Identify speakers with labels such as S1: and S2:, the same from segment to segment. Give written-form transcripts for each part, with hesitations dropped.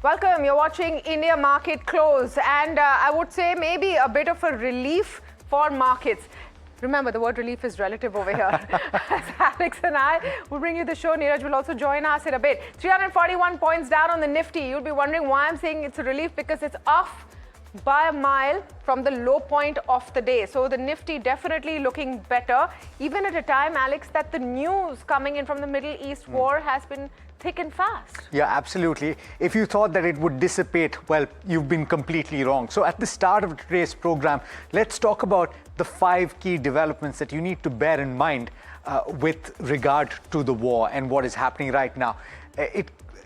S1: Welcome. You're watching India Market Close, and I would say maybe a bit of a relief for markets. Remember, the word relief is relative over here. As Alex and I will bring you the show. Neeraj will also join us in a bit. 341 points down on the Nifty. You'll be wondering why I'm saying it's a relief, because it's off by a mile from the low point of the day. So the Nifty definitely looking better, even at a time, Alex, that the news coming in from the Middle East war has been thick and fast.
S2: Yeah, absolutely. If you thought that it would dissipate, well, you've been completely wrong. So at the start of today's program, let's talk about the 5 key developments that you need to bear in mind with regard to the war and what is happening right now.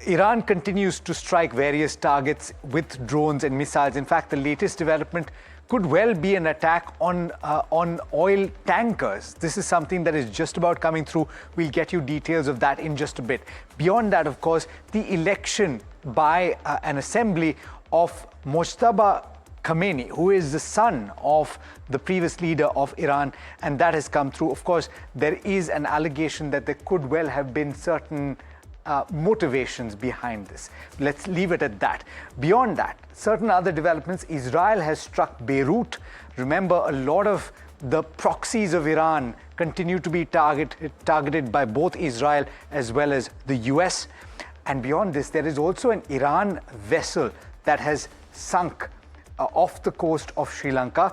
S2: Iran continues to strike various targets with drones and missiles. In fact, the latest development could well be an attack on oil tankers. This is something that is just about coming through. We'll get you details of that in just a bit. Beyond that, of course, the election by an assembly of Mojtaba Khamenei, who is the son of the previous leader of Iran, and that has come through. Of course, there is an allegation that there could well have been certain motivations behind this. Let's leave it at that. Beyond that, certain other developments. Israel has struck Beirut. Remember, a lot of the proxies of Iran continue to be targeted by both Israel as well as the US. And beyond this, there is also an Iran vessel that has sunk off the coast of Sri Lanka.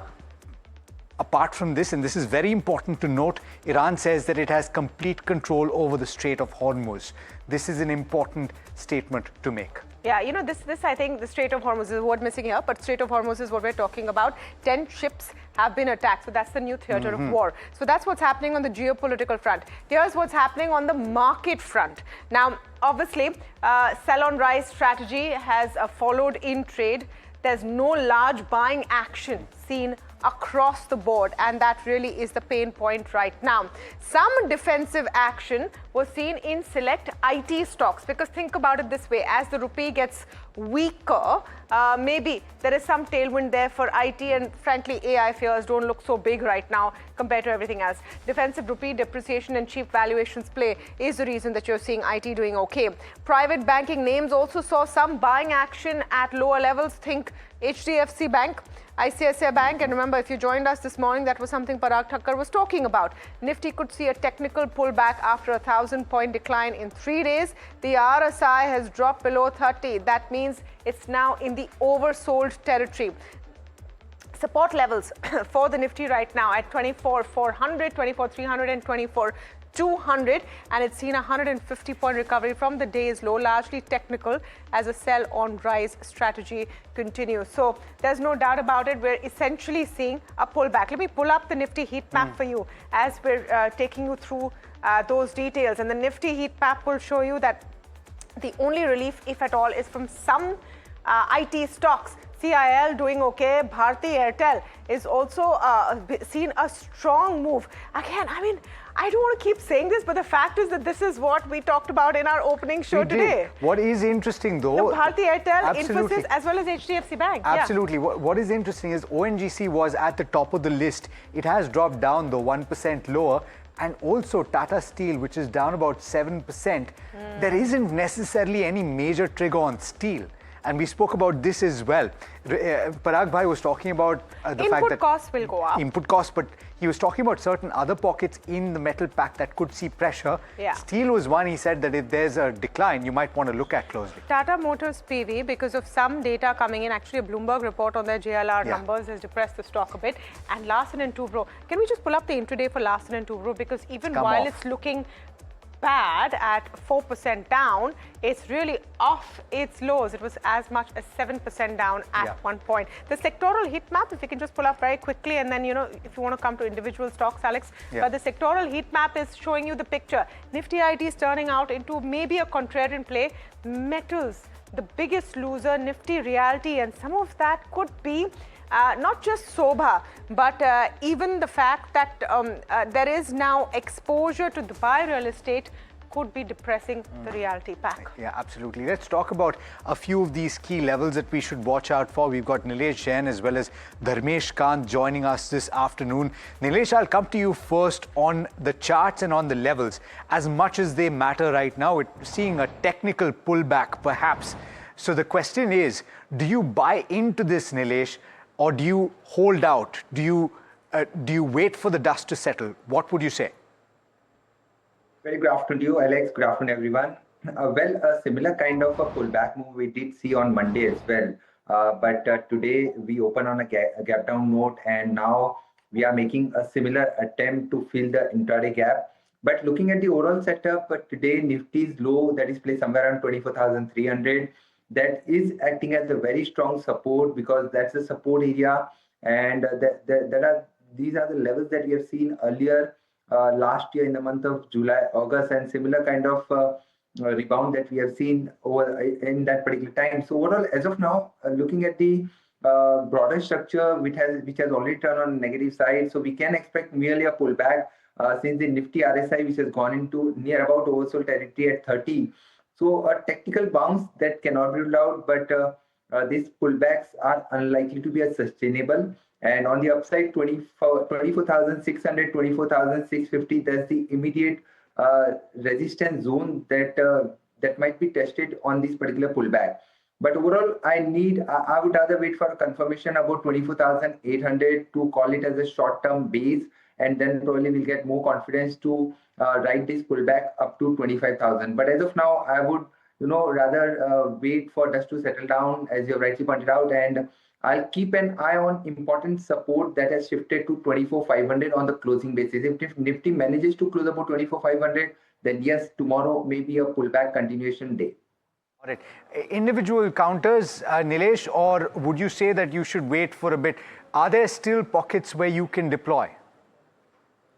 S2: Apart from this, and this is very important to note, Iran says that it has complete control over the Strait of Hormuz. This is an important statement to make.
S1: Yeah, you know, this I think the Strait of Hormuz is a word missing here, but Strait of Hormuz is what we're talking about. 10 ships have been attacked, so that's the new theater of war. So that's what's happening on the geopolitical front. Here's what's happening on the market front. Now, obviously, sell on rise strategy has followed in trade. There's no large buying action seen across the board, and that really is the pain point right now. Some defensive action was seen in select IT stocks, because think about it this way: as the rupee gets weaker, maybe there is some tailwind there for IT, and frankly AI fears don't look so big right now compared to everything else. Defensive rupee depreciation and cheap valuations play is the reason that you're seeing IT doing okay. Private banking names also saw some buying action at lower levels. Think HDFC Bank, ICICI Bank, and remember, if you joined us this morning, that was something Parag Thakkar was talking about. Nifty could see a technical pullback after a 1,000-point decline in 3 days. The RSI has dropped below 30. That means it's now in the oversold territory. Support levels for the Nifty right now at 24,400, 24,300 and 24,200, and it's seen a 150-point recovery from the day's low, largely technical, as a sell on rise strategy continues. So there's no doubt about it. We're essentially seeing a pullback. Let me pull up the Nifty heat map for you as we're taking you through those details. And the Nifty heat map will show you that the only relief, if at all, is from some IT stocks. CIL doing okay. Bharti Airtel is also seen a strong move. Again, I mean, I don't want to keep saying this, but the fact is that this is what we talked about in our opening show today.
S2: What is interesting, though,
S1: the Bharti Airtel, Infosys, as well as HDFC Bank.
S2: Absolutely. Yeah. What is interesting is ONGC was at the top of the list. It has dropped down, though, 1% lower. And also Tata Steel, which is down about 7%. There isn't necessarily any major trigger on steel. And we spoke about this as well. Parag Bhai was talking about the fact that
S1: input costs will go up.
S2: Input costs, but he was talking about certain other pockets in the metal pack that could see pressure.
S1: Yeah.
S2: Steel was one. He said that if there's a decline, you might want to look at closely.
S1: Tata Motors PV, because of some data coming in, actually a Bloomberg report on their JLR numbers has depressed the stock a bit. And Larsen & Toubro, can we just pull up the intraday for Larsen & Toubro? Because even while it's looking bad at 4% down, it's really off its lows. It was as much as 7% down at one point. The sectoral heat map, if you can just pull up very quickly, and then, you know, if you want to come to individual stocks, Alex, but the sectoral heat map is showing you the picture. Nifty IT is turning out into maybe a contrarian play. Metals, the biggest loser, Nifty Realty, and some of that could be not just Sobha, but even the fact that there is now exposure to Dubai real estate could be depressing the reality pack.
S2: Yeah, absolutely. Let's talk about a few of these key levels that we should watch out for. We've got Nilesh Jain as well as Dharmesh Kant joining us this afternoon. Nilesh, I'll come to you first on the charts and on the levels. As much as they matter right now, we're seeing a technical pullback perhaps. So the question is, do you buy into this, Nilesh, or do you hold out? Do you wait for the dust to settle? What would you say?
S3: Very good afternoon to you, Alex. Good afternoon, everyone. Well, a similar kind of a pullback move we did see on Monday as well. But today we open on a gap down note, and now we are making a similar attempt to fill the intraday gap. But looking at the overall setup, today Nifty's low that is placed somewhere around 24,300. That is acting as a very strong support because that's the support area, and these are the levels that we have seen earlier last year in the month of July, August, and similar kind of rebound that we have seen over in that particular time. So overall, as of now, looking at the broader structure, which has already turned on negative side, so we can expect merely a pullback since the Nifty RSI, which has gone into near about oversold territory at 30. So a technical bounce that cannot be ruled out, but these pullbacks are unlikely to be as sustainable. And on the upside, 24,600, 24,650, that's the immediate resistance zone that might be tested on this particular pullback. But overall, I would rather wait for a confirmation about 24,800 to call it as a short-term base, and then probably we'll get more confidence to ride this pullback up to 25,000. But as of now, I would rather wait for dust to settle down, as you have rightly pointed out, and I'll keep an eye on important support that has shifted to 24,500 on the closing basis. If Nifty manages to close about 24,500, then yes, tomorrow may be a pullback continuation day.
S2: All right. Individual counters, Nilesh, or would you say that you should wait for a bit? Are there still pockets where you can deploy?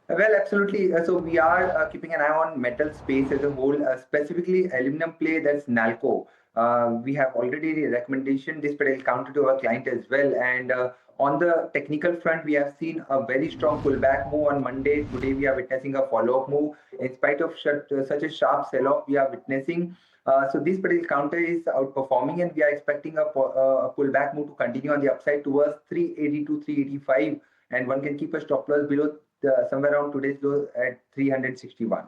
S3: Well, absolutely. So we are keeping an eye on metal space as a whole, specifically aluminum play, that's Nalco. We have already recommendation this particular counter to our client as well. And on the technical front, we have seen a very strong pullback move on Monday. Today, we are witnessing a follow-up move. In spite of such a sharp sell-off, we are witnessing. So this particular counter is outperforming, and we are expecting a pullback move to continue on the upside towards 380 to 385. And one can keep a stop loss below somewhere around today's low at 361.